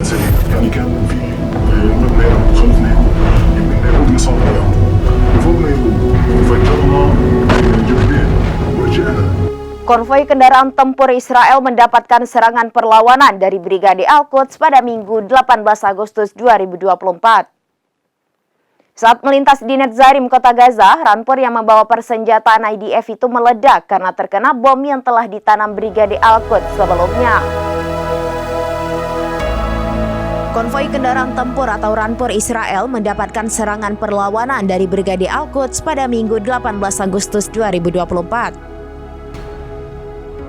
المنزل، يعني كان في مبنى خلفنا يمنا ويسارنا وفوقنا وفجرنا جبلين ورجعنا. Konvoi kendaraan tempur Israel mendapatkan serangan perlawanan dari Brigade Al-Quds pada Minggu 18 Agustus 2024. Saat melintas di Netzarim, kota Gaza, rampur yang membawa persenjataan IDF itu meledak karena terkena bom yang telah ditanam Brigade Al-Quds sebelumnya. Konvoi kendaraan tempur atau rampur Israel mendapatkan serangan perlawanan dari Brigade Al-Quds pada Minggu 18 Agustus 2024.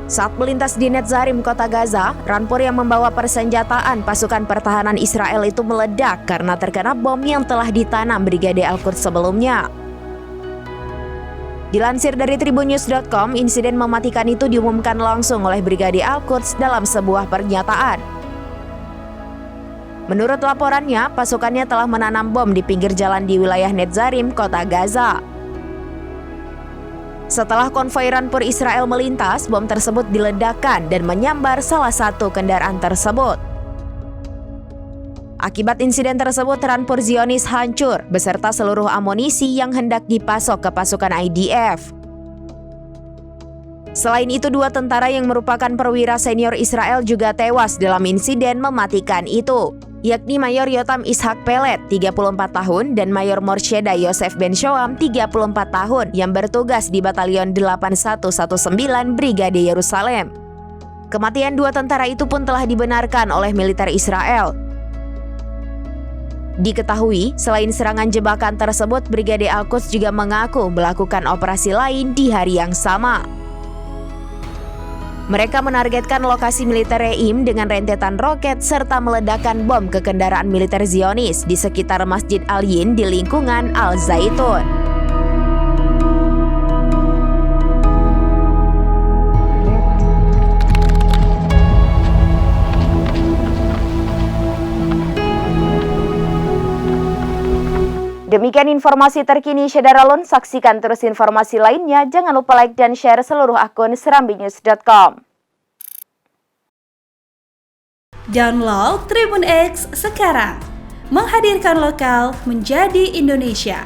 Saat melintas di Netzarim, kota Gaza, rampur yang membawa persenjataan pasukan pertahanan Israel itu meledak karena terkena bom yang telah ditanam Brigade Al-Quds sebelumnya. Dilansir dari tribunnews.com, insiden mematikan itu diumumkan langsung oleh Brigade Al-Quds dalam sebuah pernyataan. Menurut laporannya, pasukannya telah menanam bom di pinggir jalan di wilayah Netzarim, kota Gaza. Setelah konvoi rampur Israel melintas, bom tersebut diledakkan dan menyambar salah satu kendaraan tersebut. Akibat insiden tersebut, rampur Zionis hancur beserta seluruh amunisi yang hendak dipasok ke pasukan IDF. Selain itu, 2 tentara yang merupakan perwira senior Israel juga tewas dalam insiden mematikan itu, yakni Mayor Yotam Ishak Pelet, 34 tahun, dan Mayor Morsheda Yosef Ben Shoam, 34 tahun, yang bertugas di Batalion 8119 Brigade Yerusalem. Kematian 2 tentara itu pun telah dibenarkan oleh militer Israel. Diketahui, selain serangan jebakan tersebut, Brigade Al-Quds juga mengaku melakukan operasi lain di hari yang sama. Mereka menargetkan lokasi militer Reim dengan rentetan roket serta meledakkan bom ke kendaraan militer Zionis di sekitar Masjid Al-Yin di lingkungan Al-Zaitun. Demikian informasi terkini Syederalun, saksikan terus informasi lainnya, jangan lupa like dan share seluruh akun serambinews.com. Download Tribun X sekarang, menghadirkan lokal menjadi Indonesia.